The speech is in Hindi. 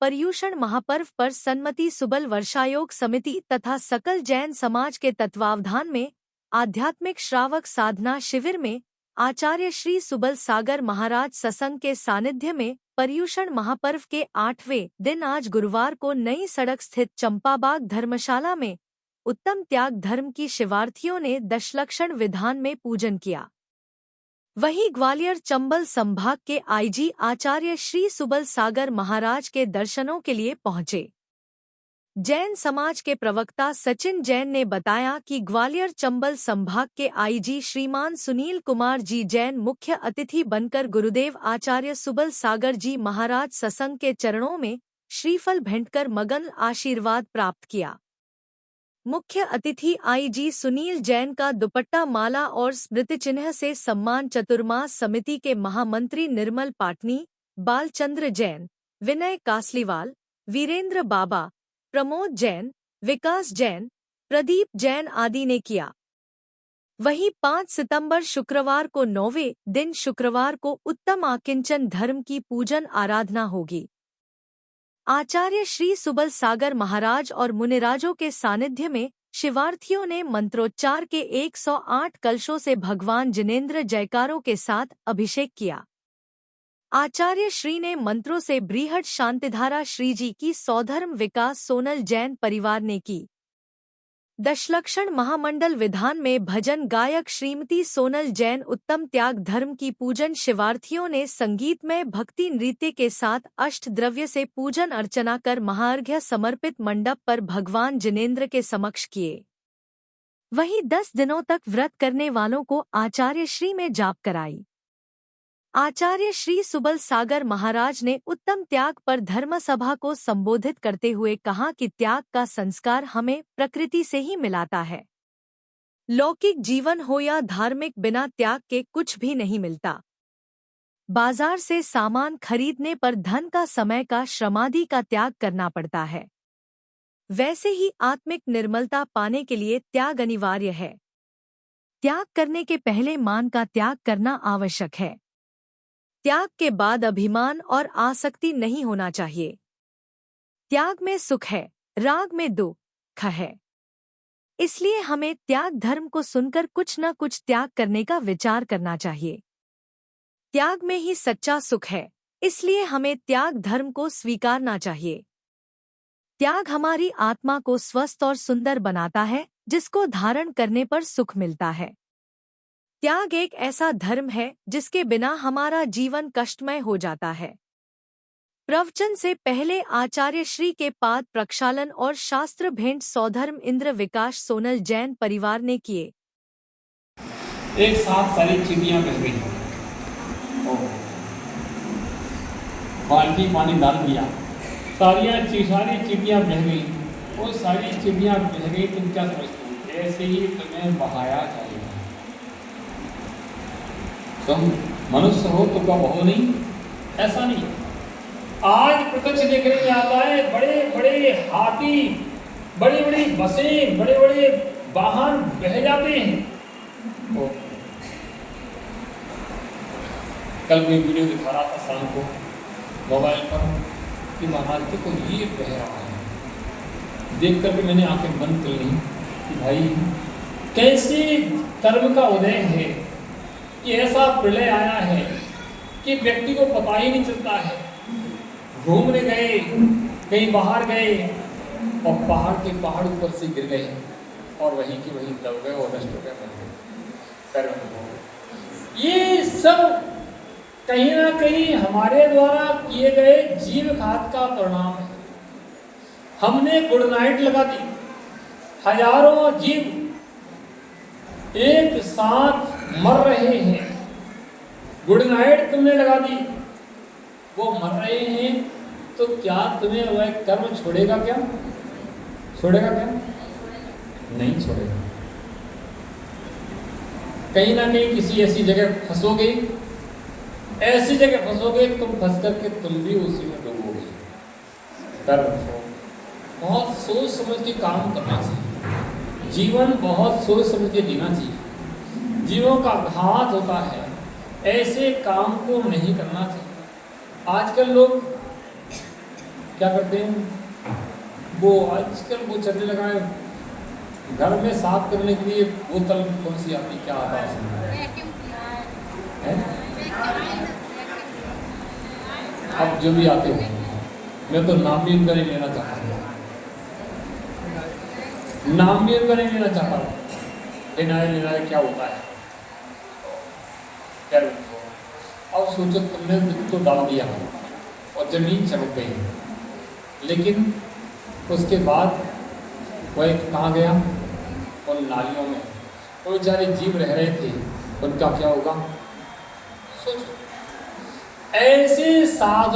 पर्युषण महापर्व पर सन्मति सुबल वर्षायोग समिति तथा सकल जैन समाज के तत्वावधान में आध्यात्मिक श्रावक साधना शिविर में आचार्य श्री सुबल सागर महाराज सत्संग के सानिध्य में पर्युषण महापर्व के 8वें दिन आज गुरुवार को नई सड़क स्थित चंपाबाग धर्मशाला में उत्तम त्याग धर्म की शिवार्थियों ने दशलक्षण विधान में पूजन किया। वहीं ग्वालियर चंबल संभाग के आईजी आचार्य श्री सुबल सागर महाराज के दर्शनों के लिए पहुंचे। जैन समाज के प्रवक्ता सचिन जैन ने बताया कि ग्वालियर चंबल संभाग के आईजी श्रीमान सुनील कुमार जी जैन मुख्य अतिथि बनकर गुरुदेव आचार्य सुबल सागर जी महाराज सत्संग के चरणों में श्रीफल भेंटकर मगन आशीर्वाद प्राप्त किया। मुख्य अतिथि आईजी सुनील जैन का दुपट्टा माला और स्मृति चिन्ह से सम्मान चतुर्मास समिति के महामंत्री निर्मल पाटनी, बालचंद्र जैन, विनय कासलीवाल, वीरेंद्र बाबा, प्रमोद जैन, विकास जैन, प्रदीप जैन आदि ने किया। वहीं 5 सितंबर शुक्रवार को 9वें दिन शुक्रवार को उत्तम आकिंचन धर्म की पूजन आराधना होगी। आचार्य श्री सुबल सागर महाराज और मुनिराजों के सानिध्य में शिवार्थियों ने मंत्रोच्चार के 108 कलशों से भगवान जिनेंद्र जयकारों के साथ अभिषेक किया। आचार्य श्री ने मंत्रों से बृहद शांतिधारा श्री जी की सौधर्म विकास सोनल जैन परिवार ने की। दशलक्षण महामंडल विधान में भजन गायक श्रीमती सोनल जैन उत्तम त्याग धर्म की पूजन शिवार्थियों ने संगीतमय भक्ति नृत्य के साथ अष्ट द्रव्य से पूजन अर्चना कर महार्घ्य समर्पित मंडप पर भगवान जिनेंद्र के समक्ष किए। वहीं 10 दिनों तक व्रत करने वालों को आचार्य श्री में जाप कराई। आचार्य श्री सुबल सागर महाराज ने उत्तम त्याग पर धर्मसभा को संबोधित करते हुए कहा कि त्याग का संस्कार हमें प्रकृति से ही मिलाता है। लौकिक जीवन हो या धार्मिक, बिना त्याग के कुछ भी नहीं मिलता। बाजार से सामान खरीदने पर धन का, समय का, श्रमादि का त्याग करना पड़ता है। वैसे ही आत्मिक निर्मलता पाने के लिए त्याग अनिवार्य है। त्याग करने के पहले मान का त्याग करना आवश्यक है। त्याग के बाद अभिमान और आसक्ति नहीं होना चाहिए। त्याग में सुख है, राग में दुख है। इसलिए हमें त्याग धर्म को सुनकर कुछ न कुछ त्याग करने का विचार करना चाहिए। त्याग में ही सच्चा सुख है, इसलिए हमें त्याग धर्म को स्वीकारना चाहिए। त्याग हमारी आत्मा को स्वस्थ और सुंदर बनाता है, जिसको धारण करने पर सुख मिलता है। त्याग एक ऐसा धर्म है जिसके बिना हमारा जीवन कष्टमय हो जाता है। प्रवचन से पहले आचार्य श्री के पाद प्रक्षालन और शास्त्र भेंट सौधर्म इंद्र विकास सोनल जैन परिवार ने किए। एक साथ सारी चिड़ियां बह गई, बाल्टी पानी डाल दिया, सारी चिड़ियां बह गई। वो सारी चिड़ियां बह गई, तुम क्या समझते हो? ऐसे ही तुम्हें बहाया जाएगा। तुम मनुष्य हो तो क्या बहो नहीं? ऐसा नहीं। आज प्रत्यक्ष देखने में आता है, बड़े बड़े हाथी, बड़ी बड़ी बसें, बड़े बड़े वाहन बह जाते हैं। कल मैं वीडियो दिखा रहा था शाम को मोबाइल पर कि महाराज देखो ये बह रहा है। देख कर भी मैंने आंखें बंद कर ली कि भाई कैसे कर्म का उदय है। ये ऐसा प्रलय आया है कि व्यक्ति को पता ही नहीं चलता है। घूमने गए, कहीं बाहर गए और पहाड़ के पहाड़ ऊपर से गिर गए और वहीं की वहीं दब गए और नष्ट हो गए, मर गए। ये सब कहीं ना कहीं हमारे द्वारा किए गए जीव घात का परिणाम है। हमने गुड नाइट लगा दी, हजारों जीव एक साथ मर रहे हैं। गुड नाइट तुमने लगा दी, वो मर रहे हैं, तो क्या तुम्हें वह कर्म छोड़ेगा? क्या छोड़ेगा? क्या नहीं छोड़ेगा। कहीं ना कहीं किसी ऐसी जगह फंसोगे, ऐसी जगह फंसोगे, तुम फंस करके तुम भी उसी में डूबोगे। कर्म बहुत सोच समझ के काम करना चाहिए। जीवन बहुत सोच समझ के जीना चाहिए। जीवों का घात होता है, ऐसे काम को नहीं करना चाहिए। आजकल लोग क्या करते हैं, वो आजकल वो चलने लगा है, घर में साफ करने के लिए बोतल कौन सी आती, क्या आता है, अब जो भी आते हो, मैं तो नाम भी उनका नहीं लेना चाहता, नाम भी उनका नहीं लेना चाहता, लेना है क्या होता है, क्या अब सोचो तुमने तो डाल दिया और जमीन चमक गई, लेकिन उसके बाद वह कहाँ गया, उन नालियों में, वो बेचारे जीव रह रहे थे, उनका क्या होगा। सोचो ऐसे साधना